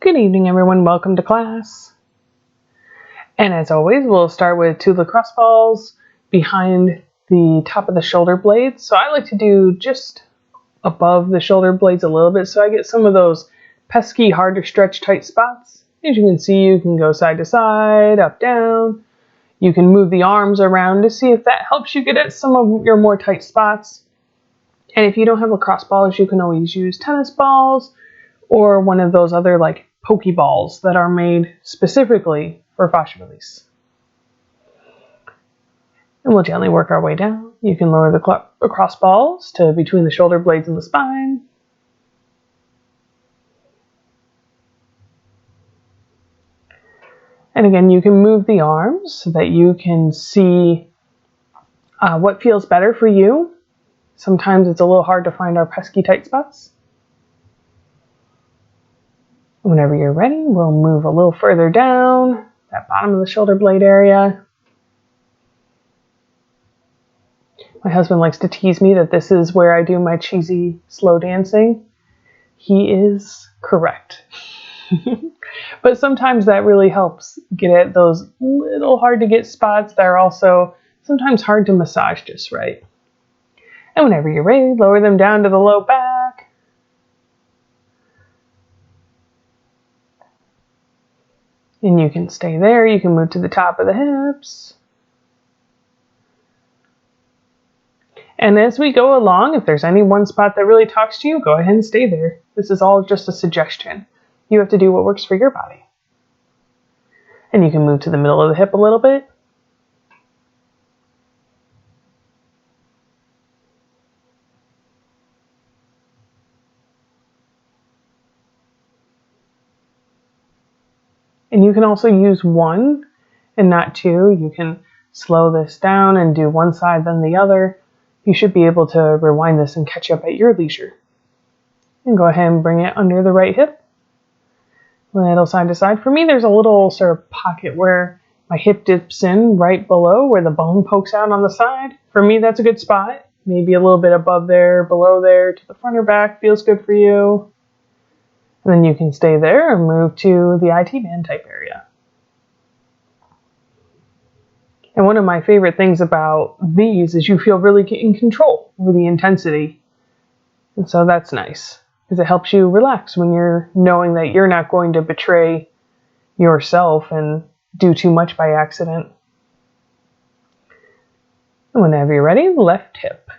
Good evening, everyone. Welcome to class. And as always, we'll start with 2 lacrosse balls behind the top of the shoulder blades. So I like to do just above the shoulder blades a little bit so I get some of those pesky, hard to stretch tight spots. As you can see, you can go side to side, up, down. You can move the arms around to see if that helps you get at some of your more tight spots. And if you don't have lacrosse balls, you can always use tennis balls or one of those other like Pokeballs that are made specifically for fascia release. And we'll gently work our way down. You can lower the lacrosse balls to between the shoulder blades and the spine. And again, you can move the arms so that you can see what feels better for you. Sometimes it's a little hard to find our pesky tight spots. Whenever you're ready, we'll move a little further down, that bottom of the shoulder blade area. My husband likes to tease me that this is where I do my cheesy slow dancing. He is correct. But sometimes that really helps get at those little hard to get spots that are also sometimes hard to massage just right. And whenever you're ready, lower them down to the low back. And you can stay there. You can move to the top of the hips. And as we go along, if there's any one spot that really talks to you, go ahead and stay there. This is all just a suggestion. You have to do what works for your body. And you can move to the middle of the hip a little bit. And you can also use one and not two. You can slow this down and do one side then the other. You should be able to rewind this and catch up at your leisure. And go ahead and bring it under the right hip. Little side to side. For me, there's a little sort of pocket where my hip dips in right below where the bone pokes out on the side. For me, that's a good spot. Maybe a little bit above there, below there, to the front or back feels good for you. And then you can stay there or move to the IT band type area. And one of my favorite things about these is you feel really in control over the intensity. And so that's nice because it helps you relax when you're knowing that you're not going to betray yourself and do too much by accident. And whenever you're ready, left hip.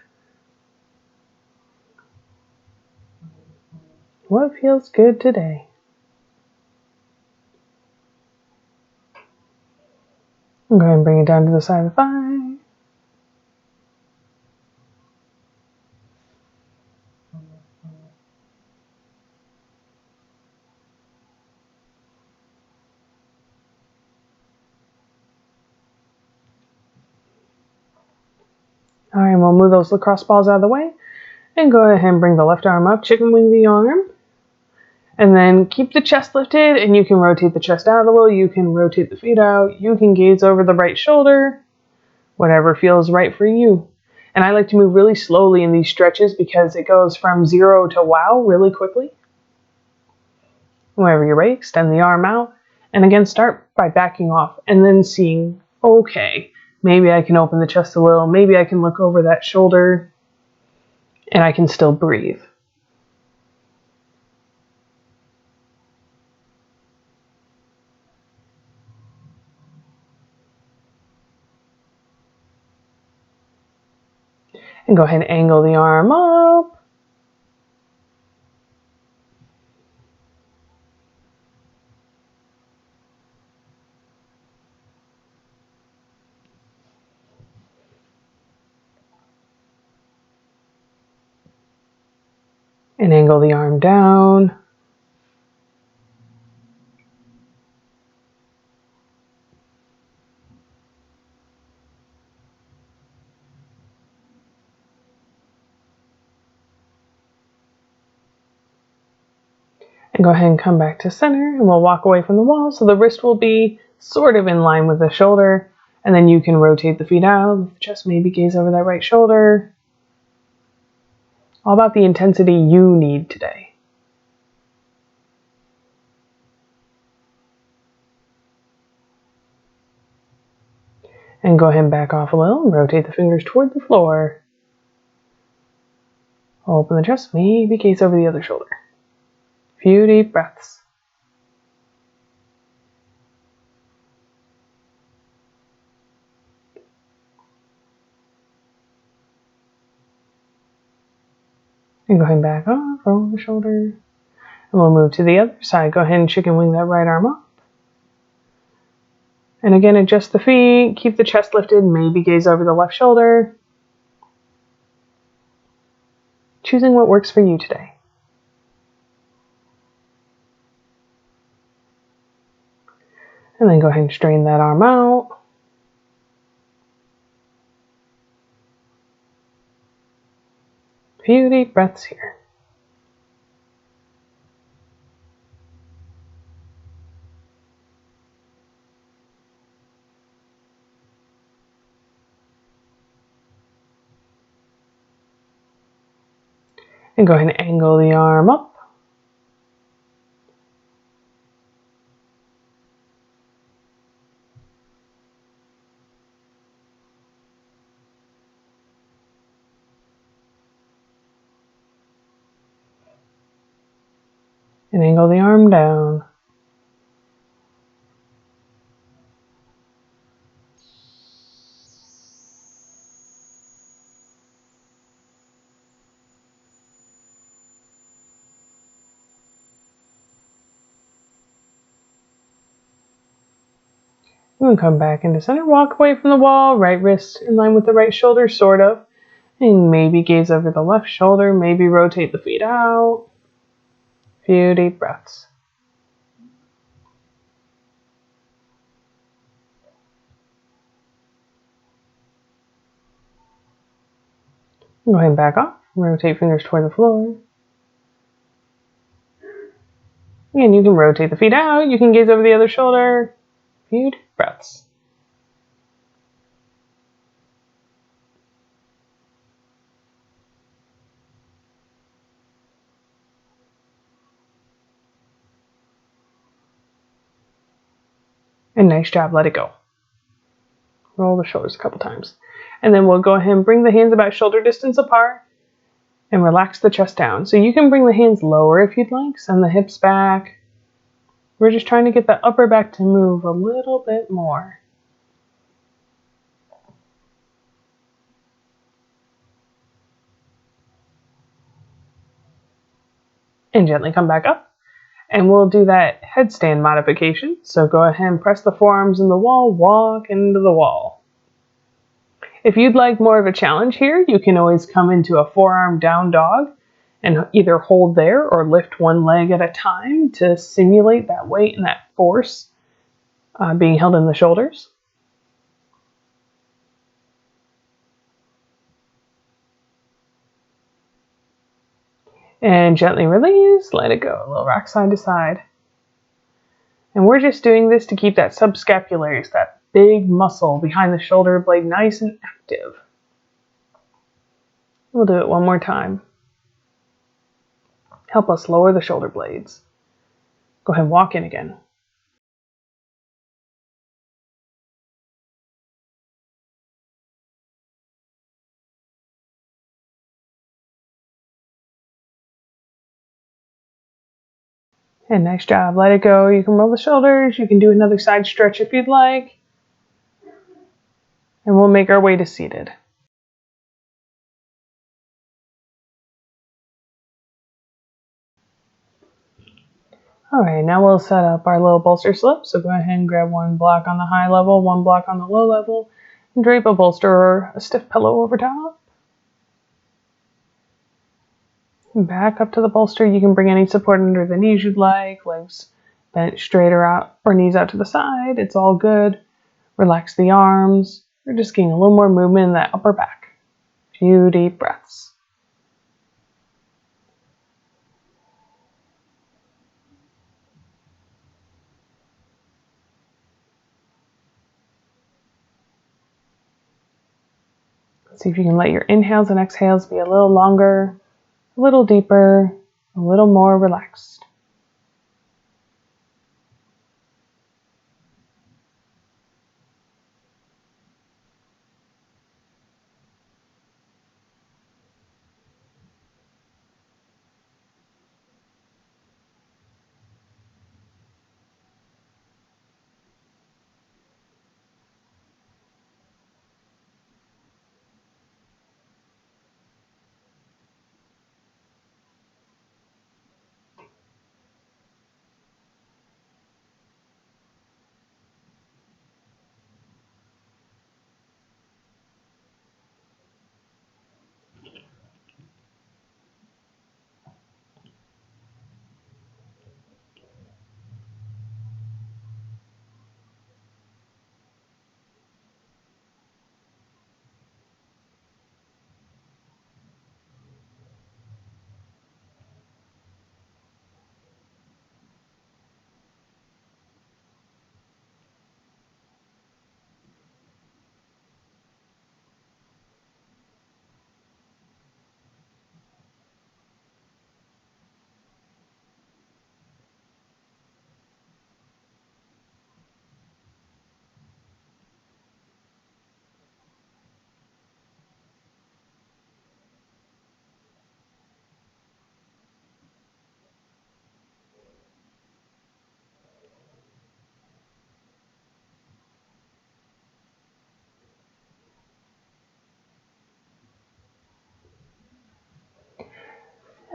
What feels good today? Go ahead and bring it down to the side of the thigh. All right, we'll move those lacrosse balls out of the way and go ahead and bring the left arm up, chicken wing the arm. And then keep the chest lifted, and you can rotate the chest out a little. You can rotate the feet out. You can gaze over the right shoulder, whatever feels right for you. And I like to move really slowly in these stretches because it goes from 0 to wow really quickly. Whenever you're ready, extend the arm out. And again, start by backing off and then seeing, okay, maybe I can open the chest a little. Maybe I can look over that shoulder and I can still breathe. And go ahead and angle the arm up. And angle the arm down. And go ahead and come back to center, and we'll walk away from the wall so the wrist will be sort of in line with the shoulder, and then you can rotate the feet out, just maybe gaze over that right shoulder. All about the intensity you need today. And go ahead and back off a little and rotate the fingers toward the floor. Open the chest, maybe gaze over the other shoulder. Few deep breaths. And go ahead and back off, roll the shoulder. And we'll move to the other side. Go ahead and chicken wing that right arm up. And again, adjust the feet, keep the chest lifted, maybe gaze over the left shoulder. Choosing what works for you today. And then go ahead and straighten that arm out. A few deep breaths here. And go ahead and angle the arm up. And angle the arm down. And come back into center, walk away from the wall, right wrist in line with the right shoulder, sort of. And maybe gaze over the left shoulder, maybe rotate the feet out. A few deep breaths. Go ahead and back off, rotate fingers toward the floor. And you can rotate the feet out, you can gaze over the other shoulder. A few deep breaths. And nice job, let it go. Roll the shoulders a couple times. And then we'll go ahead and bring the hands about shoulder distance apart and relax the chest down. So you can bring the hands lower if you'd like, send the hips back. We're just trying to get the upper back to move a little bit more. And gently come back up. And we'll do that headstand modification. So go ahead and press the forearms in the wall, walk into the wall. If you'd like more of a challenge here, you can always come into a forearm down dog and either hold there or lift one leg at a time to simulate that weight and that force being held in the shoulders. And gently release, let it go. A little rock side to side. And we're just doing this to keep that subscapularis, that big muscle behind the shoulder blade, nice and active. We'll do it one more time. Help us lower the shoulder blades. Go ahead and walk in again. And nice job. Let it go. You can roll the shoulders. You can do another side stretch if you'd like. And we'll make our way to seated. All right, now we'll set up our little bolster slip. So go ahead and grab one block on the high level, one block on the low level, and drape a bolster or a stiff pillow over top. And back up to the bolster. You can bring any support under the knees you'd like, legs bent straight or out or knees out to the side. It's all good. Relax the arms. We're just getting a little more movement in that upper back. A few deep breaths. See if you can let your inhales and exhales be a little longer, a little deeper, a little more relaxed.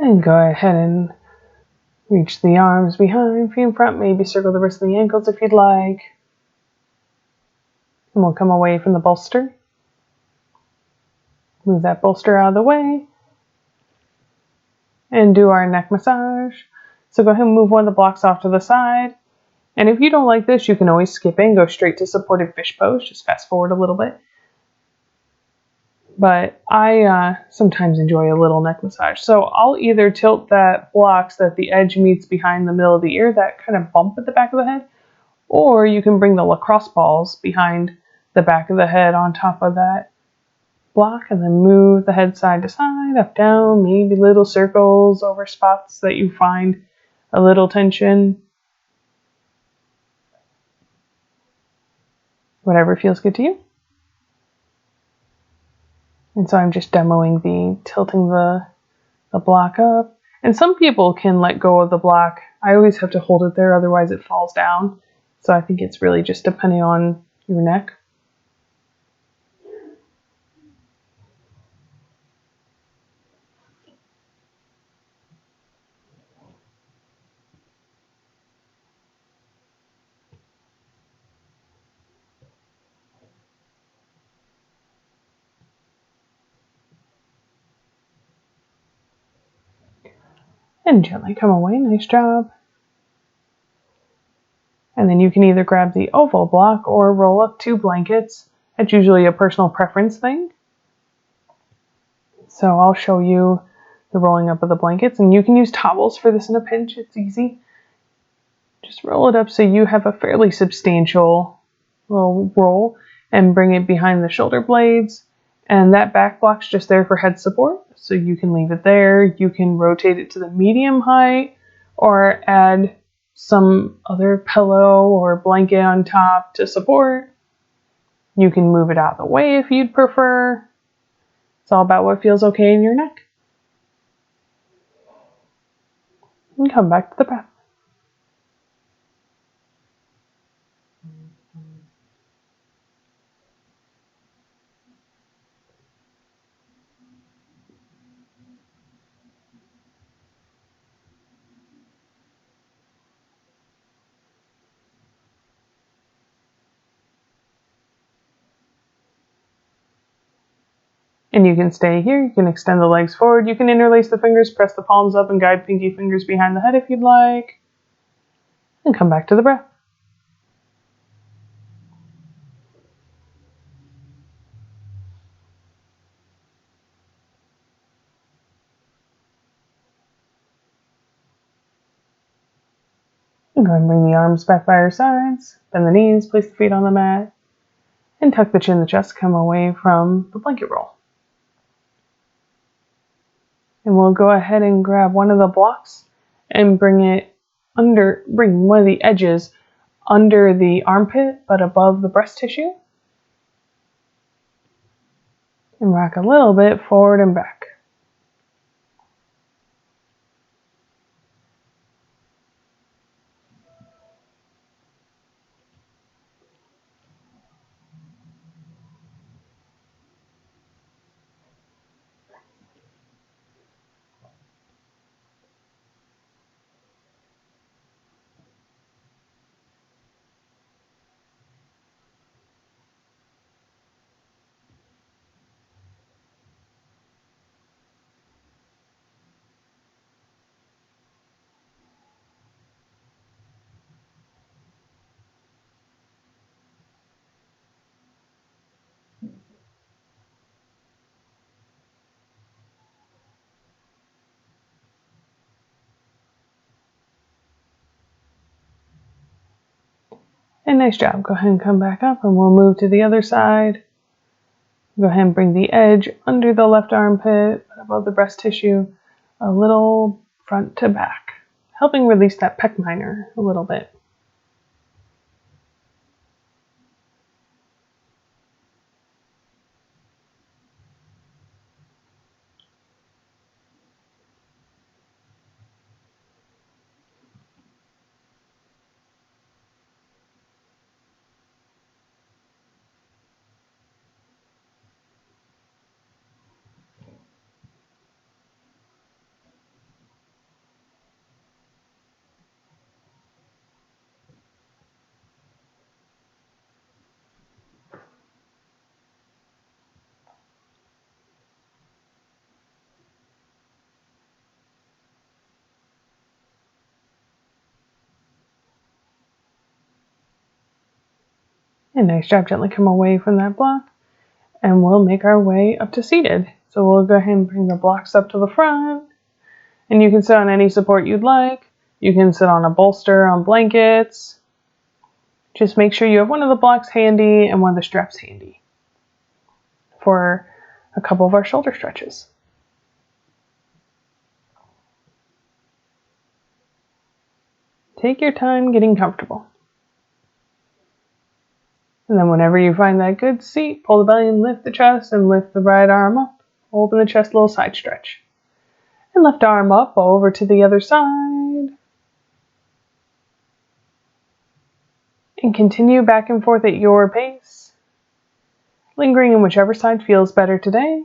And go ahead and reach the arms behind, feet in front, maybe circle the wrists and the ankles if you'd like. And we'll come away from the bolster. Move that bolster out of the way. And do our neck massage. So go ahead and move one of the blocks off to the side. And if you don't like this, you can always skip it and go straight to supported fish pose. Just fast forward a little bit. But I sometimes enjoy a little neck massage. So I'll either tilt that block so that the edge meets behind the middle of the ear, that kind of bump at the back of the head, or you can bring the lacrosse balls behind the back of the head on top of that block and then move the head side to side, up, down, maybe little circles over spots that you find a little tension. Whatever feels good to you. And so I'm just demoing the tilting the block up. And some people can let go of the block. I always have to hold it there, otherwise it falls down. So I think it's really just depending on your neck. And gently come away, nice job. And then you can either grab the oval block or roll up 2 blankets. That's usually a personal preference thing. So I'll show you the rolling up of the blankets, and you can use towels for this in a pinch, it's easy. Just roll it up so you have a fairly substantial little roll and bring it behind the shoulder blades. And that back block's just there for head support, so you can leave it there. You can rotate it to the medium height or add some other pillow or blanket on top to support. You can move it out of the way if you'd prefer. It's all about what feels okay in your neck. And come back to the breath. And you can stay here. You can extend the legs forward. You can interlace the fingers, press the palms up, and guide pinky fingers behind the head if you'd like. And come back to the breath. And go ahead and bring the arms back by your sides. Bend the knees, place the feet on the mat. And tuck the chin, the chest, come away from the blanket roll. And we'll go ahead and grab one of the blocks and bring one of the edges under the armpit, but above the breast tissue. And rock a little bit forward and back. And nice job. Go ahead and come back up and we'll move to the other side. Go ahead and bring the edge under the left armpit, above the breast tissue, a little front to back, helping release that pec minor a little bit. And nice job, gently come away from that block. And we'll make our way up to seated. So we'll go ahead and bring the blocks up to the front. And you can sit on any support you'd like. You can sit on a bolster, on blankets. Just make sure you have one of the blocks handy and one of the straps handy for a couple of our shoulder stretches. Take your time getting comfortable. And then whenever you find that good seat, pull the belly and lift the chest and lift the right arm up. Open the chest, a little side stretch. And left arm up over to the other side. And continue back and forth at your pace, lingering in whichever side feels better today.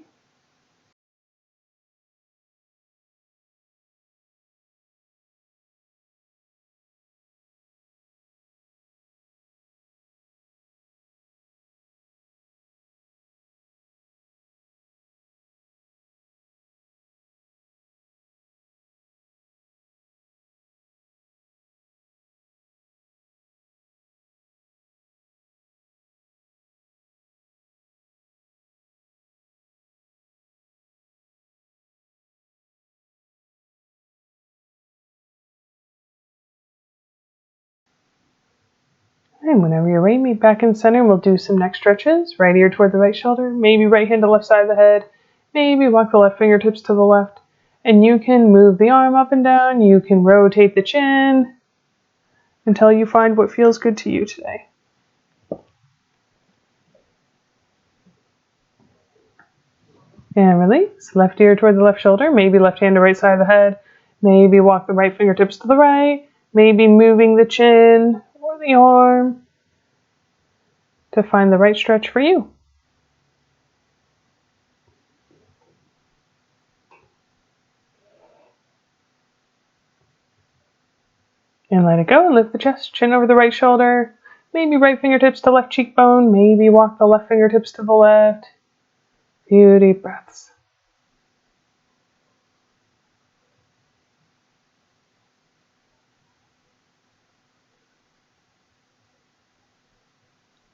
And whenever you're ready, meet back in center. We'll do some neck stretches. Right ear toward the right shoulder. Maybe right hand to left side of the head. Maybe walk the left fingertips to the left. And you can move the arm up and down. You can rotate the chin until you find what feels good to you today. And release. Left ear toward the left shoulder. Maybe left hand to right side of the head. Maybe walk the right fingertips to the right. Maybe moving the chin or the arm to find the right stretch for you. And let it go and lift the chest, chin over the right shoulder. Maybe right fingertips to left cheekbone. Maybe walk the left fingertips to the left. Few deep breaths.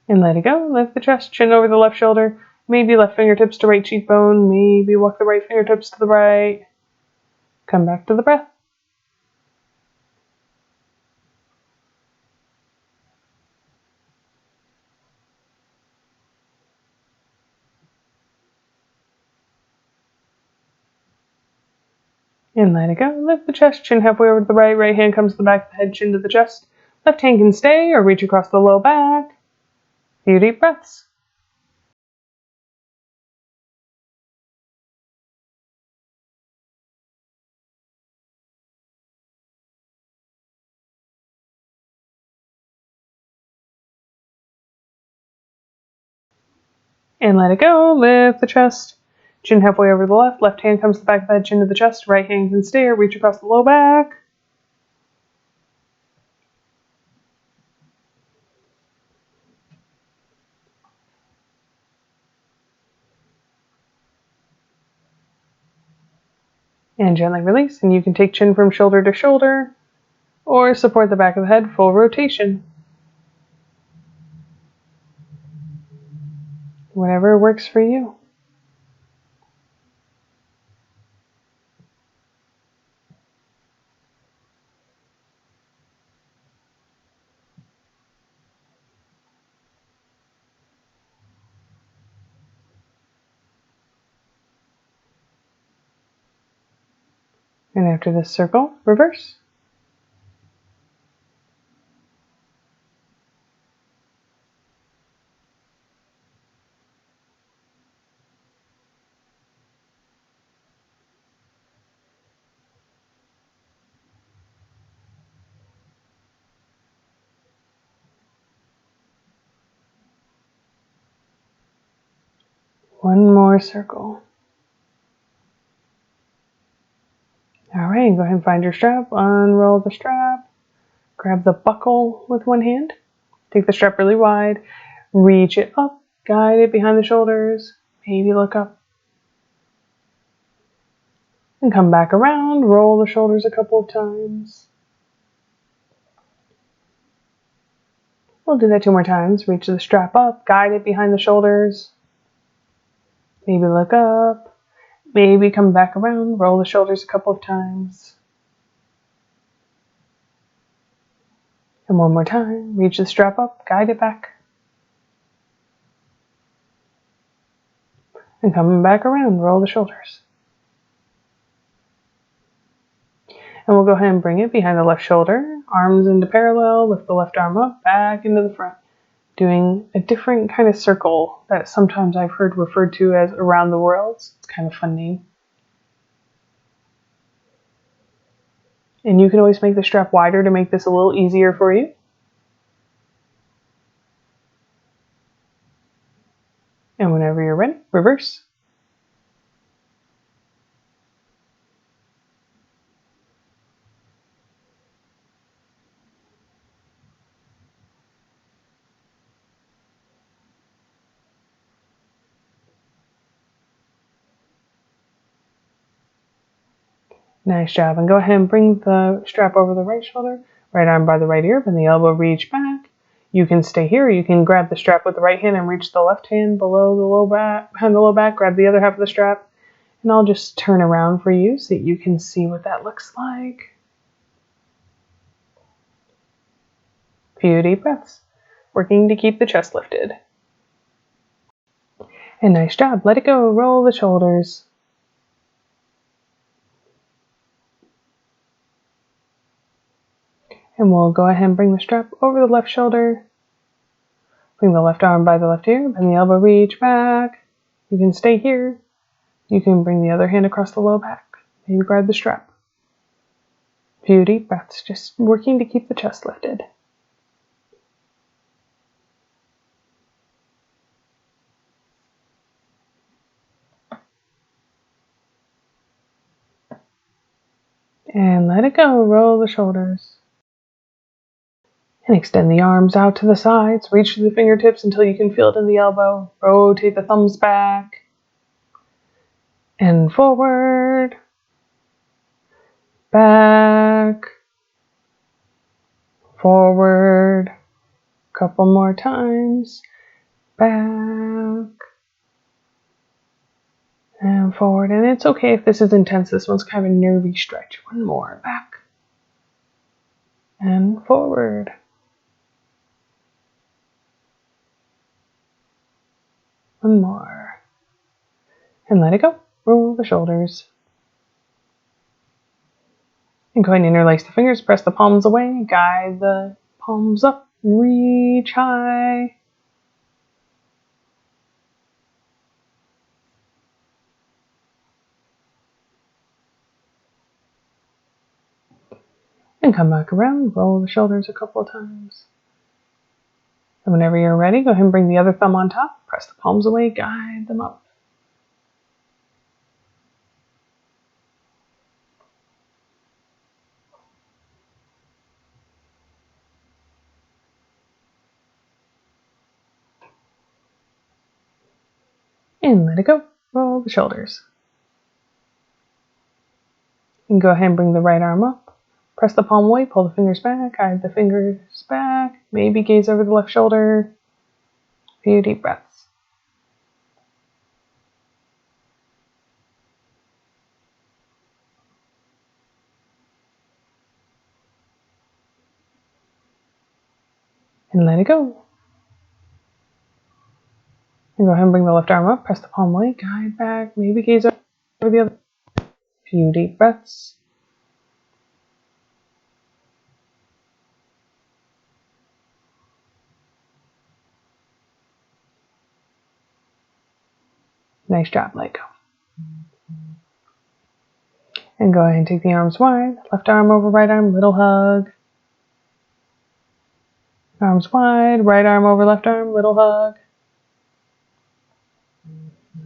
And let it go. Lift the chest, chin over the left shoulder. Maybe left fingertips to right cheekbone. Maybe walk the right fingertips to the right. Come back to the breath. And let it go. Lift the chest, chin halfway over to the right. Right hand comes to the back of the head, chin to the chest. Left hand can stay or reach across the low back. Few deep breaths. And let it go. Lift the chest. Chin halfway over the left. Left hand comes to the back of the head, chin to the chest. Right hand can stay or reach across the low back. And gently release. And you can take chin from shoulder to shoulder or support the back of the head, full rotation. Whatever works for you. And after this circle, reverse. One more circle. All right, go ahead and find your strap, unroll the strap, grab the buckle with one hand, take the strap really wide, reach it up, guide it behind the shoulders, maybe look up, and come back around, roll the shoulders a couple of times. We'll do that 2 more times. Reach the strap up, guide it behind the shoulders. Maybe look up. Maybe come back around, roll the shoulders a couple of times. And 1 more time. Reach the strap up, guide it back. And come back around, roll the shoulders. And we'll go ahead and bring it behind the left shoulder, arms into parallel, lift the left arm up, back into the front. Doing a different kind of circle that sometimes I've heard referred to as around the world. It's kind of a fun name. And you can always make the strap wider to make this a little easier for you. And whenever you're ready, reverse. Nice job. And go ahead and bring the strap over the right shoulder, right arm by the right ear, bend the elbow, reach back. You can stay here. You can grab the strap with the right hand and reach the left hand below the low back, behind the low back, grab the other half of the strap. And I'll just turn around for you so that you can see what that looks like. Few deep breaths, working to keep the chest lifted. And nice job. Let it go. Roll the shoulders. And we'll go ahead and bring the strap over the left shoulder. Bring the left arm by the left ear, bend the elbow, reach back. You can stay here. You can bring the other hand across the low back. Maybe grab the strap. Few deep breaths, just working to keep the chest lifted. And let it go. Roll the shoulders. And extend the arms out to the sides. Reach through the fingertips until you can feel it in the elbow. Rotate the thumbs back. And forward. Back. Forward. Couple more times. Back. And forward. And it's okay if this is intense. This one's kind of a nervy stretch. 1 more. Back. And forward. One more. And let it go. Roll the shoulders. And go ahead and interlace the fingers. Press the palms away. Guide the palms up. Reach high. And come back around. Roll the shoulders a couple of times. And whenever you're ready, go ahead and bring the other thumb on top. Press the palms away. Guide them up. And let it go. Roll the shoulders. And go ahead and bring the right arm up. Press the palm away, pull the fingers back, guide the fingers back. Maybe gaze over the left shoulder. Few deep breaths. And let it go. And go ahead and bring the left arm up, press the palm away, guide back, maybe gaze over the other. Few deep breaths. Nice job, let go. And go ahead and take the arms wide, left arm over right arm, little hug. Arms wide, right arm over left arm, little hug.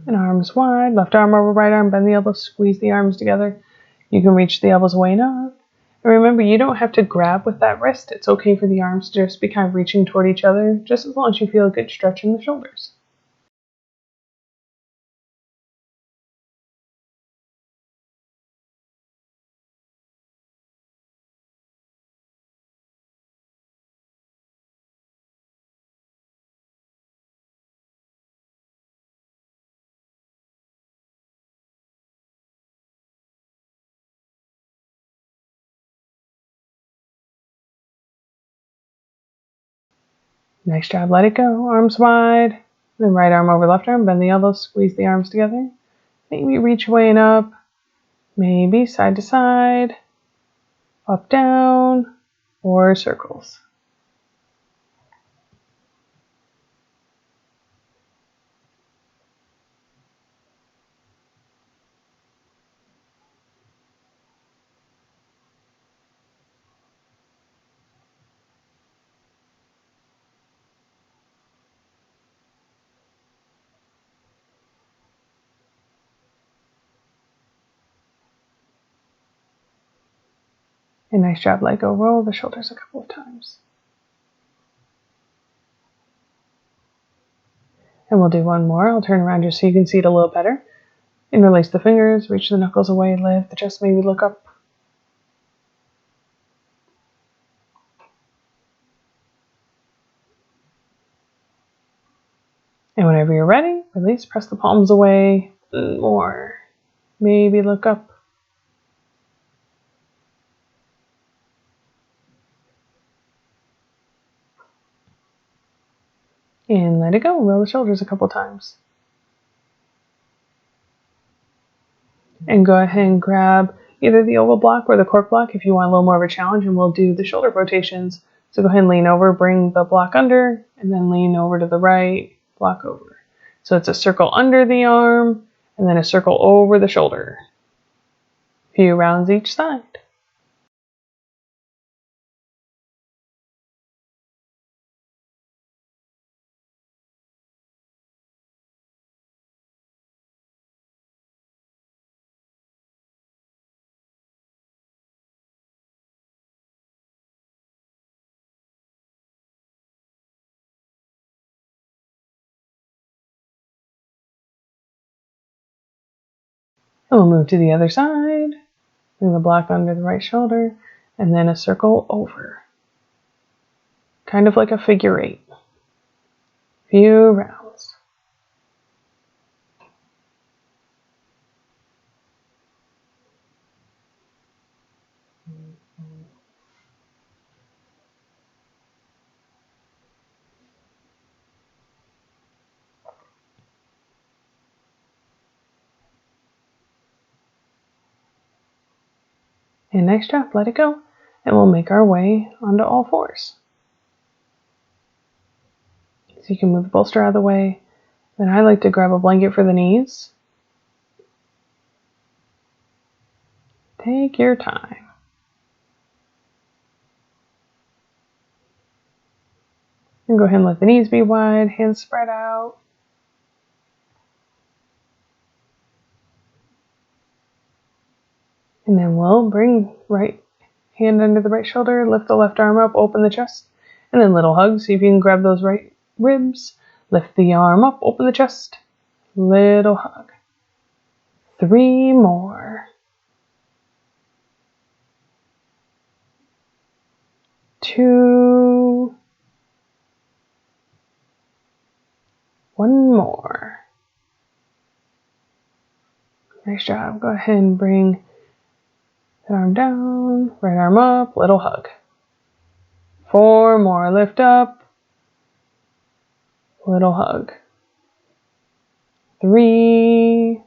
And arms wide, left arm over right arm, bend the elbows, squeeze the arms together. You can reach the elbows away and up. And remember, you don't have to grab with that wrist. It's okay for the arms to just be kind of reaching toward each other, just as long as you feel a good stretch in the shoulders. Nice job, let it go. Arms wide. Then right arm over left arm, bend the elbows, squeeze the arms together. Maybe reach away and up. Maybe side to side, up, down, or circles. And nice job, let go. Roll the shoulders a couple of times. And we'll do one more. I'll turn around just so you can see it a little better. Interlace the fingers, reach the knuckles away, lift the chest, maybe look up. And whenever you're ready, release, press the palms away. More. Maybe look up. And let it go. Roll the shoulders a couple times. And go ahead and grab either the oval block or the cork block if you want a little more of a challenge, and we'll do the shoulder rotations. So go ahead and lean over, bring the block under, and then lean over to the right, block over. So it's a circle under the arm, and then a circle over the shoulder. A few rounds each side. And we'll move to the other side. Bring the block under the right shoulder, and then a circle over. Kind of like a figure eight. Few rounds. And nice job, let it go. And we'll make our way onto all fours. So you can move the bolster out of the way. Then I like to grab a blanket for the knees. Take your time. And go ahead and let the knees be wide, hands spread out. And then we'll bring right hand under the right shoulder, lift the left arm up, open the chest, and then little hug. See if you can grab those right ribs, lift the arm up, open the chest, little hug. 3 more. 2. 1 more. Nice job. Go ahead and bring that arm down, right arm up, little hug. 4 more. Lift up, little hug. 3.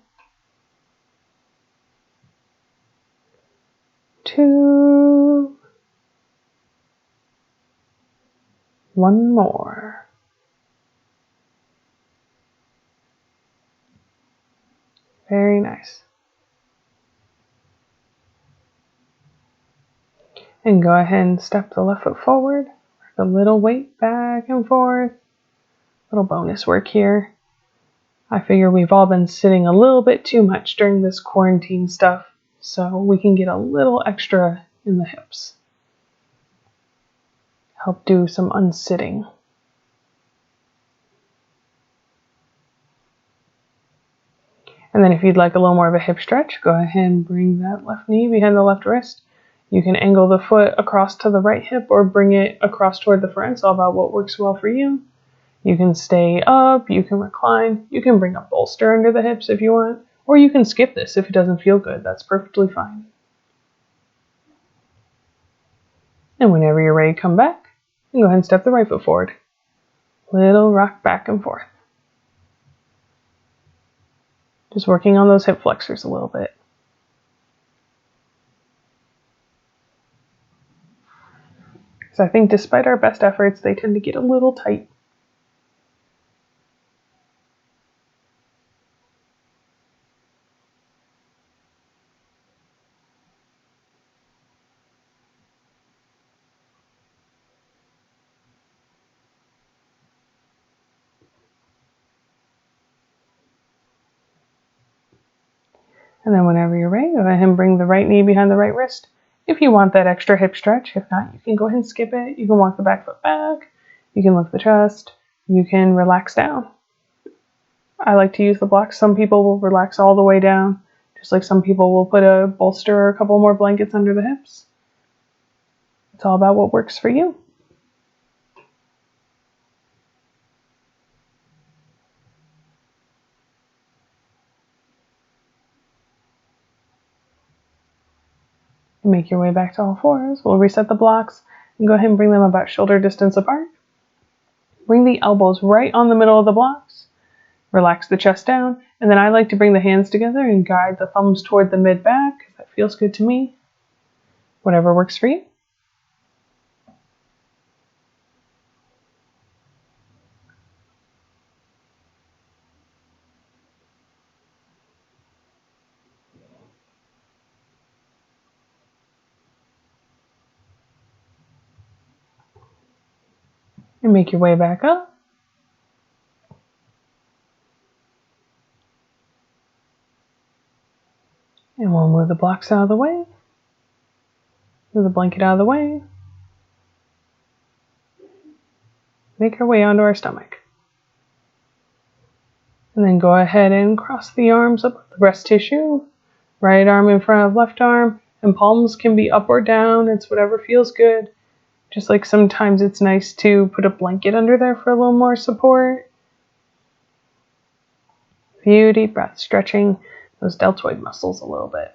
2. 1 more. Very nice. And go ahead and step the left foot forward. A little weight back and forth. Little bonus work here. I figure we've all been sitting a little bit too much during this quarantine stuff, so we can get a little extra in the hips. Help do some unsitting. And then if you'd like a little more of a hip stretch, go ahead and bring that left knee behind the left wrist. You can angle the foot across to the right hip or bring it across toward the front. It's all about what works well for you. You can stay up, you can recline, you can bring a bolster under the hips if you want, or you can skip this if it doesn't feel good. That's perfectly fine. And whenever you're ready to come back, you can go ahead and step the right foot forward. Little rock back and forth. Just working on those hip flexors a little bit. So I think despite our best efforts, they tend to get a little tight. And then whenever you're ready, go ahead and bring the right knee behind the right wrist. If you want that extra hip stretch, if not, you can go ahead and skip it. You can walk the back foot back. You can lift the chest. You can relax down. I like to use the blocks. Some people will relax all the way down, just like some people will put a bolster or a couple more blankets under the hips. It's all about what works for you. Make your way back to all fours. We'll reset the blocks and go ahead and bring them about shoulder distance apart. Bring the elbows right on the middle of the blocks. Relax the chest down, and then I like to bring the hands together and guide the thumbs toward the mid-back, because that feels good to me. Whatever works for you. And make your way back up. And we'll move the blocks out of the way. Move the blanket out of the way. Make our way onto our stomach. And then go ahead and cross the arms up the breast tissue. Right arm in front of left arm. And palms can be up or down. It's whatever feels good. Just like sometimes it's nice to put a blanket under there for a little more support. A few deep breaths, stretching those deltoid muscles a little bit.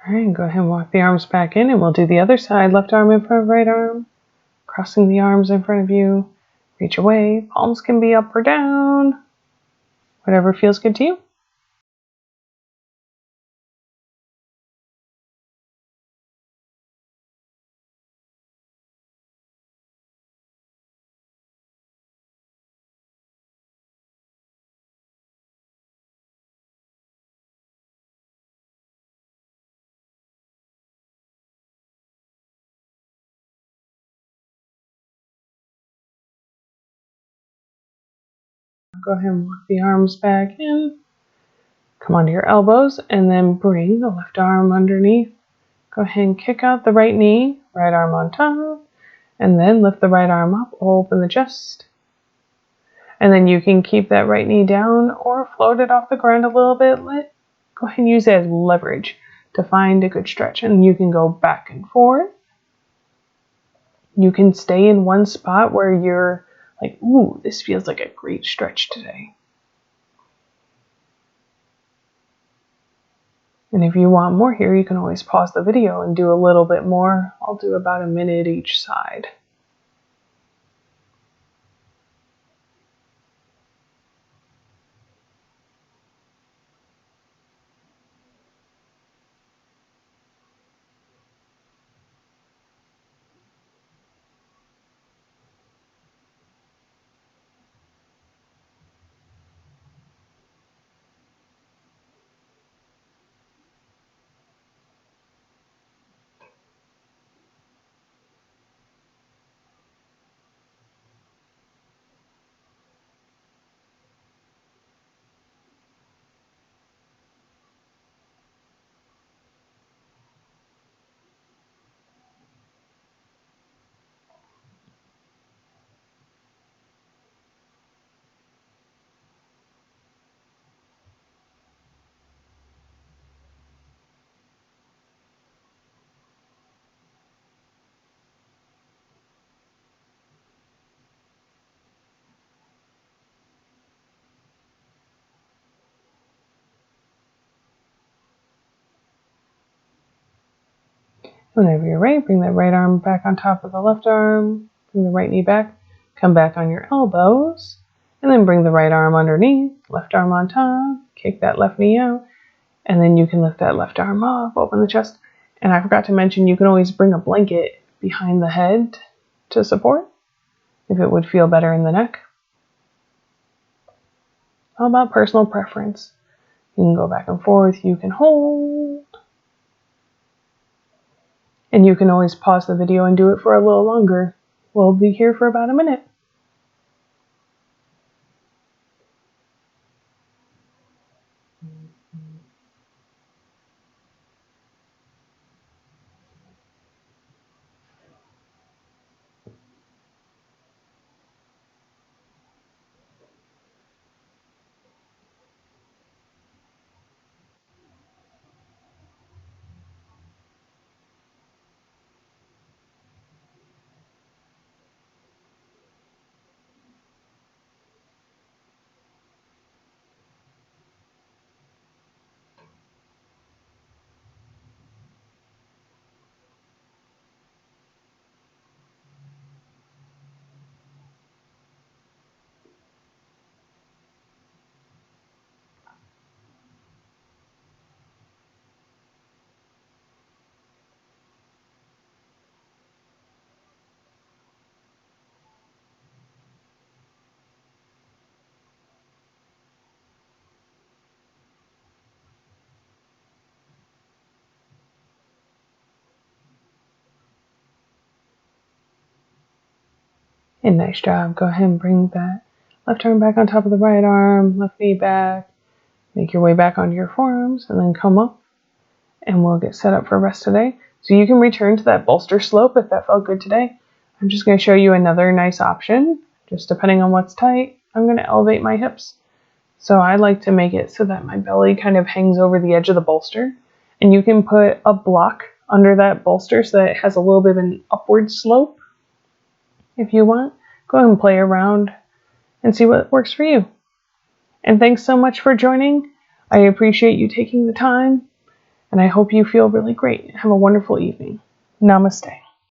All right, go ahead and walk the arms back in, and we'll do the other side. Left arm in front of right arm, crossing the arms in front of you. Reach away. Palms can be up or down. Whatever feels good to you. Go ahead and walk the arms back in. Come onto your elbows, and then bring the left arm underneath. Go ahead and kick out the right knee, right arm on top, and then lift the right arm up, open the chest. And then you can keep that right knee down or float it off the ground a little bit. Go ahead and use it as leverage to find a good stretch. And you can go back and forth. You can stay in one spot where you're like, ooh, this feels like a great stretch today. And if you want more here, you can always pause the video and do a little bit more. I'll do about a minute each side. Whenever you're ready, bring that right arm back on top of the left arm, bring the right knee back, come back on your elbows, and then bring the right arm underneath, left arm on top, kick that left knee out, and then you can lift that left arm up, open the chest. And I forgot to mention, you can always bring a blanket behind the head to support if it would feel better in the neck. All about personal preference. You can go back and forth, you can hold. And you can always pause the video and do it for a little longer. We'll be here for about a minute. And nice job. Go ahead and bring that left arm back on top of the right arm, left knee back. Make your way back onto your forearms and then come up, and we'll get set up for rest today. So you can return to that bolster slope if that felt good today. I'm just going to show you another nice option. Just depending on what's tight, I'm going to elevate my hips. So I like to make it so that my belly kind of hangs over the edge of the bolster. And you can put a block under that bolster so that it has a little bit of an upward slope if you want. Go ahead and play around and see what works for you. And thanks so much for joining. I appreciate you taking the time, and I hope you feel really great. Have a wonderful evening. Namaste.